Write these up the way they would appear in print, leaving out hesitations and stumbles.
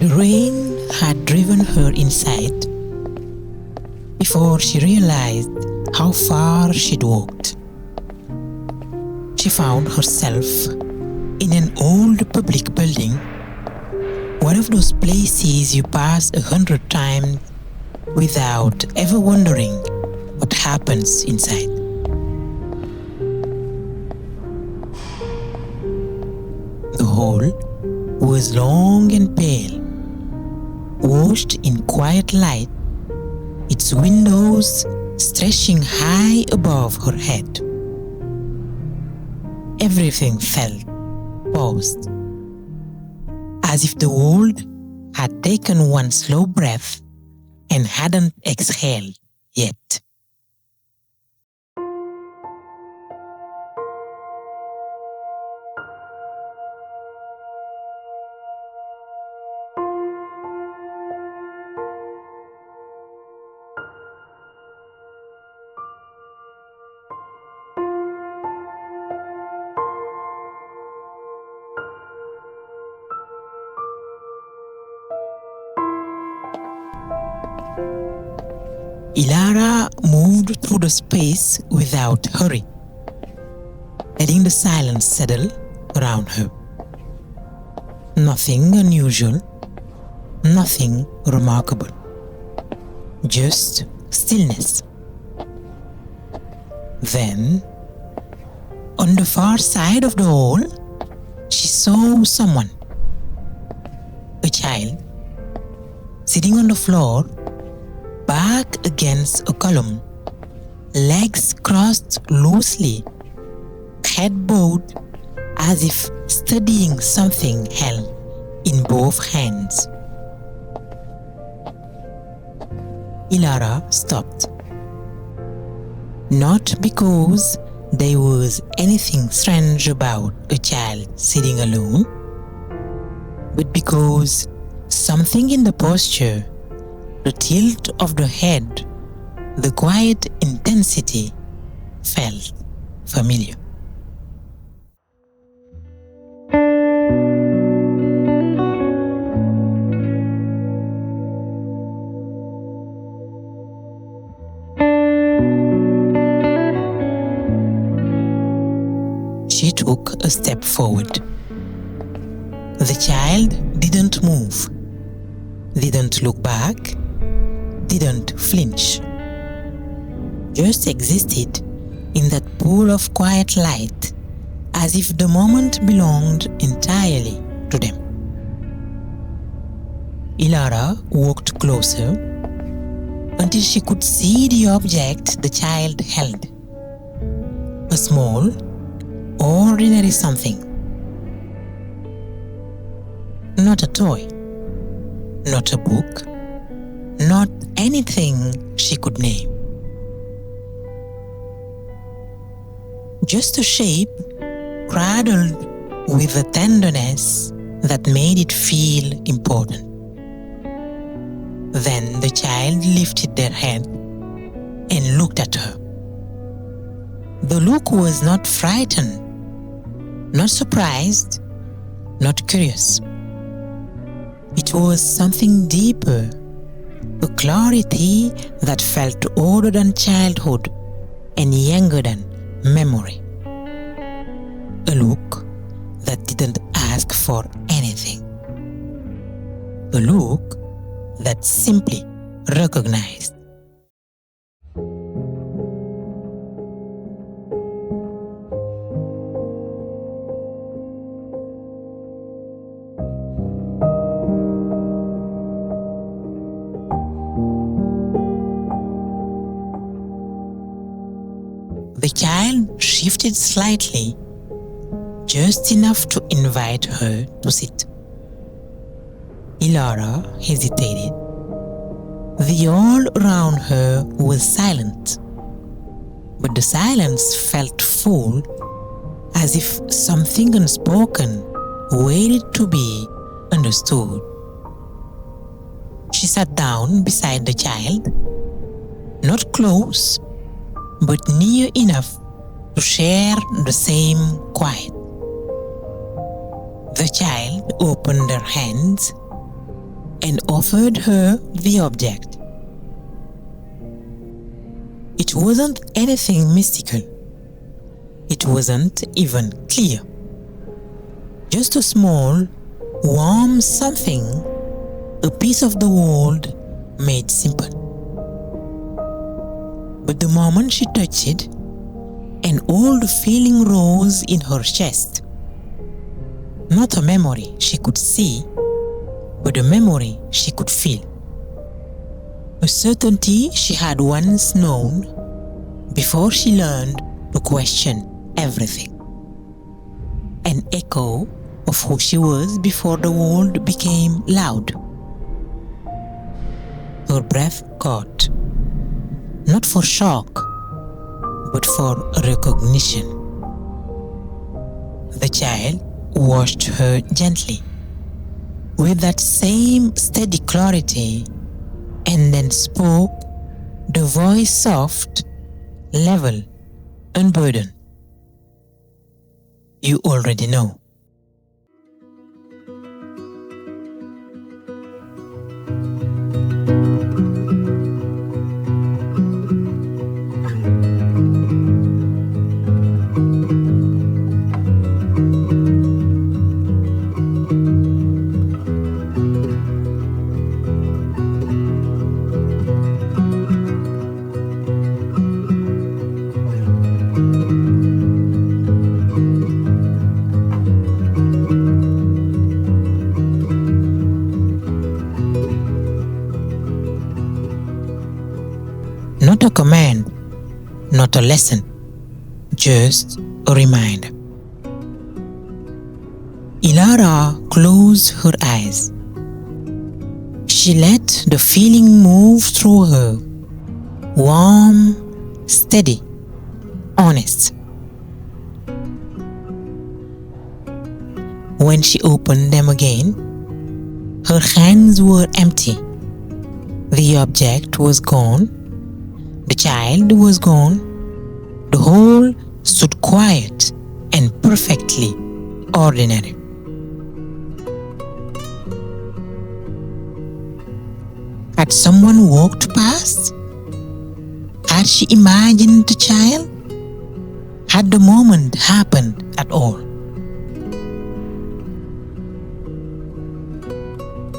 The rain had driven her inside before she realized how far she'd walked. She found herself in an old public building, one of those places you pass 100 times without ever wondering what happens inside. The hall was long and pale, washed in quiet light, its windows stretching high above her head. Everything felt paused, as if the world had taken one slow breath and hadn't exhaled yet. Elara moved through the space without hurry, letting the silence settle around her. Nothing unusual, nothing remarkable, just stillness. Then, on the far side of the hall, she saw someone, a child, sitting on the floor, back against a column, legs crossed loosely, head bowed as if studying something held in both hands. Elara stopped. Not because there was anything strange about a child sitting alone, but because something in the posture, the tilt of the head, the quiet intensity felt familiar. She took a step forward. The child didn't move, didn't look back, didn't flinch, just existed in that pool of quiet light as if the moment belonged entirely to them. Elara walked closer until she could see the object the child held. A small, ordinary something. Not a toy, not a book, not anything she could name. Just a shape cradled with a tenderness that made it feel important. Then the child lifted their head and looked at her. The look was not frightened, not surprised, not curious. It was something deeper, a clarity that felt older than childhood, and younger than memory. A look that didn't ask for anything. A look that simply recognized. The child shifted slightly, just enough to invite her to sit. Elara hesitated. The all around her was silent, but the silence felt full, as if something unspoken waited to be understood. She sat down beside the child, not close, but near enough to share the same quiet. The child opened her hands and offered her the object. It wasn't anything mystical. It wasn't even clear. Just a small, warm something, a piece of the world made simple. But the moment she touched it, an old feeling rose in her chest. Not a memory she could see, but a memory she could feel. A certainty she had once known before she learned to question everything. An echo of who she was before the world became loud. Her breath caught. Not for shock, but for recognition. The child watched her gently, with that same steady clarity, and then spoke, the voice soft, level, unburdened. You already know. Not a command, not a lesson, just a reminder. Elara closed her eyes. She let the feeling move through her, warm, steady, honest. When she opened them again, her hands were empty. The object was gone. The child was gone. The whole stood quiet and perfectly ordinary. Had someone walked past? Had she imagined the child? Had the moment happened at all?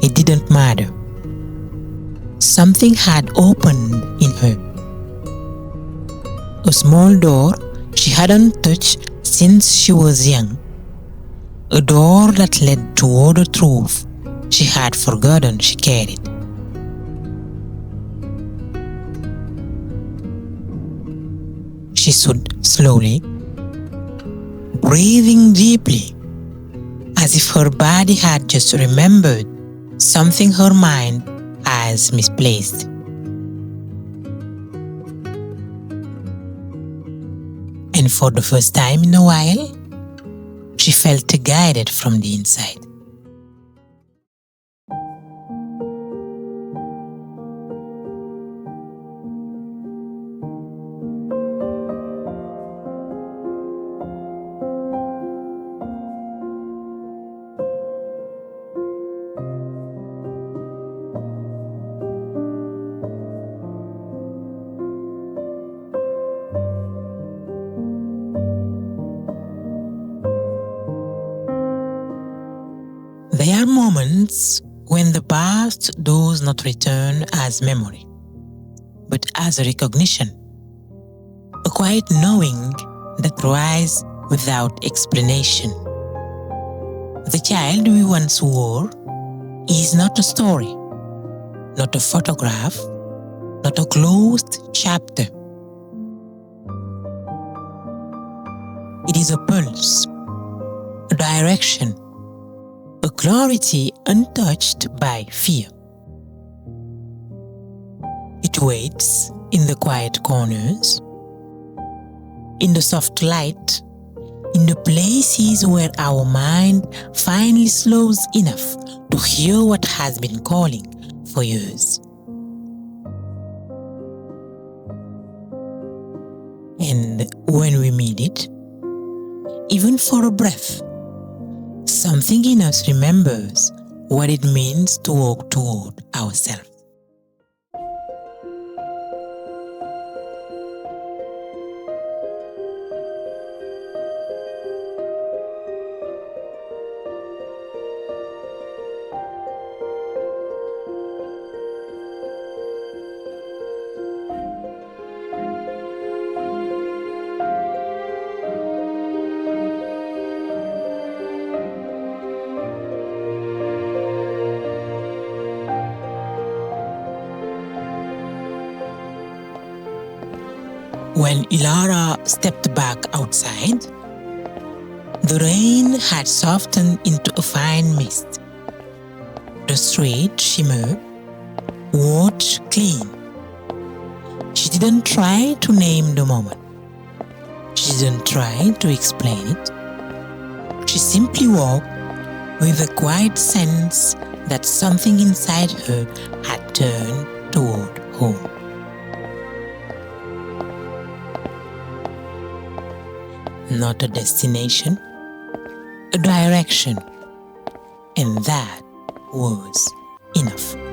It didn't matter. Something had opened in her. A small door she hadn't touched since she was young. A door that led toward a truth she had forgotten she carried. She stood slowly, breathing deeply, as if her body had just remembered something her mind has misplaced. And for the first time in a while, she felt guided from the inside. moments when the past does not return as memory, but as a recognition, a quiet knowing that rises without explanation. The child we once were is not a story, not a photograph, not a closed chapter. It is a pulse, a direction, a clarity untouched by fear. It waits in the quiet corners, in the soft light, in the places where our mind finally slows enough to hear what has been calling for years. And when we meet it, even for a breath, something in us remembers what it means to walk toward ourselves. When Elara stepped back outside, the rain had softened into a fine mist. The street shimmered, washed clean. She didn't try to name the moment. She didn't try to explain it. She simply walked with a quiet sense that something inside her had turned toward home. Not a destination, a direction, and that was enough.